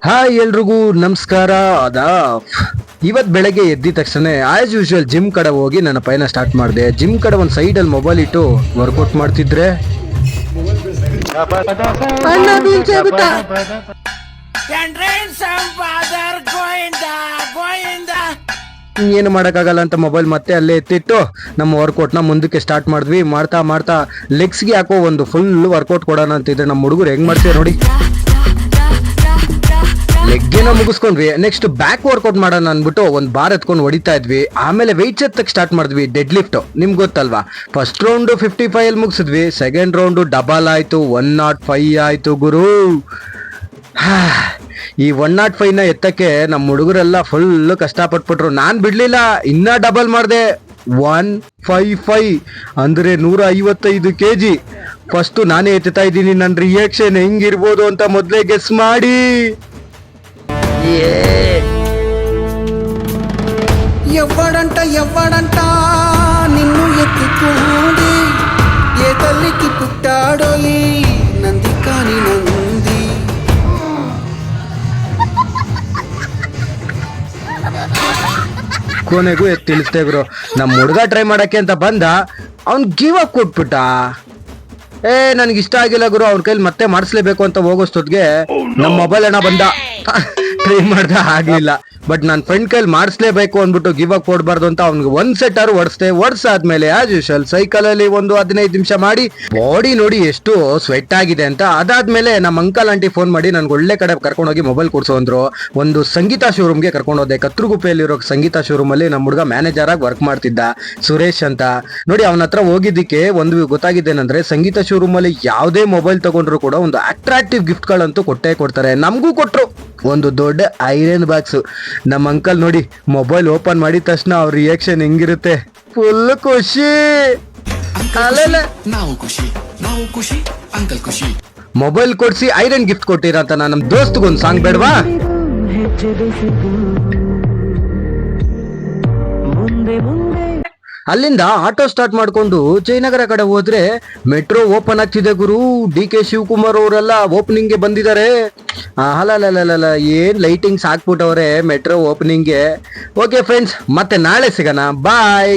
Hi ಎಲ್ರಿಗೂ ನಮಸ್ಕಾರ. ಇವತ್ತು ಬೆಳಗ್ಗೆ ಎದ್ದಿದ ತಕ್ಷಣ ಆಸ್ ಯೂಶುವಲ್ ಜಿಮ್ ಕಡೆ ಹೋಗಿ ನನ್ನ ಪೈನ ಸ್ಟಾರ್ಟ್ ಮಾಡಿದೆ. ಜಿಮ್ ಕಡೆ ಒಂದು ಸೈಡಲ್ಲಿ ಮೊಬೈಲ್ ಇಟ್ಟು ವರ್ಕೌಟ್ ಮಾಡ್ತಿದ್ರೆ ಏನು ಮಾಡೋಕ್ಕಾಗಲ್ಲ ಅಂತ ಮೊಬೈಲ್ ಮತ್ತೆ ಅಲ್ಲೇ ಎತ್ತಿಟ್ಟು ನಮ್ಮ ವರ್ಕೌಟ್ನ ಮುಂದಕ್ಕೆ ಸ್ಟಾರ್ಟ್ ಮಾಡಿದ್ವಿ. ಮಾಡ್ತಾ ಮಾಡ್ತಾ ಲೆಗ್ಸ್ಗೆ ಯಾಕೋ ಒಂದು ಫುಲ್ ವರ್ಕೌಟ್ ಕೊಡೋಣ ಅಂತಿದ್ರೆ ನಮ್ಮ ಹುಡುಗರು ಹೆಂಗ್ ಮಾಡ್ತೀವಿ ನೋಡಿ. ಲೆಗ್ಗೇನ ಮುಗಿಸ್ಕೊಂಡ್ವಿ. ನೆಕ್ಸ್ಟ್ ಬ್ಯಾಕ್ ವರ್ಕೌಟ್ ಮಾಡೋಣ ಅನ್ಬಿಟ್ಟು ಒಂದು ಬಾರ್ ಎತ್ಕೊಂಡು ಹೊಡಿತಾ ಇದ್ವಿ. ಆಮೇಲೆ ವೆಯ್ಟ್ಸ್ ಎತ್ತಕ್ಕೆ ಸ್ಟಾರ್ಟ್ ಮಾಡಿದ್ವಿ. ಡೆಡ್ ಲಿಫ್ಟ್ ನಿಮ್ಗೆ ಗೊತ್ತಲ್ವಾ. ಫಸ್ಟ್ ರೌಂಡ್ 55 ಅಲ್ಲಿ ಮುಗಿಸಿದ್ವಿ. ಸೆಕೆಂಡ್ ರೌಂಡ್ ಡಬಲ್ ಆಯ್ತು, 105 ಆಯ್ತು ಗುರು. ಈ 105ನ ಎತ್ತಕ್ಕೆ ನಮ್ಮ ಹುಡುಗರೆಲ್ಲ ಫುಲ್ ಕಷ್ಟಪಟ್ಬಿಟ್ರು. ನಾನ್ ಬಿಡ್ಲಿಲ್ಲ, ಇನ್ನ ಡಬಲ್ ಮಾಡಿದೆ. 155 ಅಂದ್ರೆ 155 kg. ಫಸ್ಟ್ ನಾನೇ ಎತ್ತಾ ಇದ್ದೀನಿ. ನನ್ನ ರಿಯಾಕ್ಷನ್ ಹೆಂಗಿರ್ಬೋದು ಅಂತ ಮೊದಲೇ ಗೆಸ್ ಮಾಡಿ. ఎవ్వడంట నిన్ను ఎత్తుకోండి ఏ తల్లికి పుట్టాడో ఈ నంది కాని నంది. ಕೊನೆಗೂ ತಿಳಿಸ್ತೇ ಗುರು. ನಮ್ಮ ಹುಡುಗ ಟ್ರೈ ಮಾಡಕ್ಕೆ ಅಂತ ಬಂದ, ಅವ್ನ್ ಗಿವ್ ಅಪ್ ಕೊಟ್ಬಿಟ್ಟ. ನನ್ಗೆ ಇಷ್ಟ ಆಗಿಲ್ಲ ಗುರು, ಅವ್ನ ಕೈಲಿ ಮತ್ತೆ ಮಾಡಿಸ್ಲೇಬೇಕು ಅಂತ ಹೋಗೋಷ್ಟೊತ್ತಿಗೆ ನಮ್ಮ ಮೊಬೈಲ್ ಅಣ್ಣ ಬಂದ. ಟ್ರೈ ಮಾಡ್ದ, ಆಗ್ಲಿಲ್ಲ. ಬಟ್ ನನ್ನ ಫ್ರೆಂಡ್ ಕೈಲಿ ಮಾಡಿಸ್ಲೇಬೇಕು ಅಂದ್ಬಿಟ್ಟು ಗಿವ್ ಅಪ್ ಕೊಡ್ಬಾರ್ದು ಅಂತ ಅವ್ನಿಗೆ ಒಂದ್ ಸೆಟ್ ಆರು ಒಡ್ಸಾದ್ಮೇಲೆ ಆಸ್ ಯೂಶುವಲ್ ಸೈಕಲ್ ಅಲ್ಲಿ ಒಂದು 15 ನಿಮಿಷ ಮಾಡಿ ಬಾಡಿ ನೋಡಿ ಎಷ್ಟು ಸ್ವೆಟ್ ಆಗಿದೆ ಅಂತ. ಅದಾದ್ಮೇಲೆ ನಮ್ಮ ಅಂಕಲ್ ಆಂಟಿ ಫೋನ್ ಮಾಡಿ ನನ್ಗೆ ಒಳ್ಳೆ ಕಡೆ ಕರ್ಕೊಂಡೋಗಿ ಮೊಬೈಲ್ ಕೊಡ್ಸೋ ಅಂದ್ರು. ಒಂದು ಸಂಗೀತ ಶೋರೂಮ್ಗೆ ಕರ್ಕೊಂಡೋದೆ. ಕತ್ರಗುಪ್ಪೆಯಲ್ಲಿರೋ ಸಂಗೀತ ಶೋರೂಮ್ ಅಲ್ಲಿ ನಮ್ಮ ಹುಡುಗ ಮ್ಯಾನೇಜರ್ ಆಗಿ ವರ್ಕ್ ಮಾಡ್ತಿದ್ದ, ಸುರೇಶ್ ಅಂತ. ನೋಡಿ ಅವನ ಹತ್ರ ಹೋಗಿದ್ದಕ್ಕೆ ಒಂದು ಗೊತ್ತಾಗಿದ್ದೇನಂದ್ರೆ, ಸಂಗೀತ ಶೋರೂಮ್ ಅಲ್ಲಿ ಯಾವುದೇ ಮೊಬೈಲ್ ತಗೊಂಡ್ರು ಕೂಡ ಒಂದು ಅಟ್ರಾಕ್ಟಿವ್ ಗಿಫ್ಟ್ ಗಳಂತೂ ಕೊಟ್ಟೇ ಕೊಡ್ತಾರೆ. ನಮಗೂ ಕೊಟ್ರು ಒಂದು ದೊಡ್ಡ ಐರನ್ ಬಾಕ್ಸ್. ನಮ್ಮ ಅಂಕಲ್ ನೋಡಿ ಮೊಬೈಲ್ ಓಪನ್ ಮಾಡಿದ ತಕ್ಷಣ ಅವ್ರ ರಿಯಾಕ್ಷನ್ ಹೆಂಗಿರುತ್ತೆ, ಫುಲ್ ಖುಷಿ. ಮೊಬೈಲ್ ಕೊಡ್ಸಿ ಐರನ್ ಗಿಫ್ಟ್ ಕೊಟ್ಟಿರಂತ ನಮ್ ದೋಸ್ತ್ಗೊಂದು ಸಾಂಗ್ ಬೇಡವಾ? ಅಲ್ಲಿಂದ ಆಟೋ ಸ್ಟಾರ್ಟ್ ಮಾಡ್ಕೊಂಡು ಜಯನಗರ ಕಡೆ ಹೋದ್ರೆ ಮೆಟ್ರೋ ಓಪನ್ ಆಗ್ತಿದೆ ಗುರು. DK ಶಿವಕುಮಾರ್ ಅವರೆಲ್ಲ ಓಪನಿಂಗ್ಗೆ ಬಂದಿದ್ದಾರೆ. ಅಲ್ಲ ಏನ್ ಲೈಟಿಂಗ್ಸ್ ಹಾಕ್ಬಿಟ್ಟವ್ರೆ ಮೆಟ್ರೋ ಓಪನಿಂಗ್ಗೆ. ಓಕೆ ಫ್ರೆಂಡ್ಸ್, ಮತ್ತೆ ನಾಳೆ ಸಿಗೋಣ. ಬಾಯ್.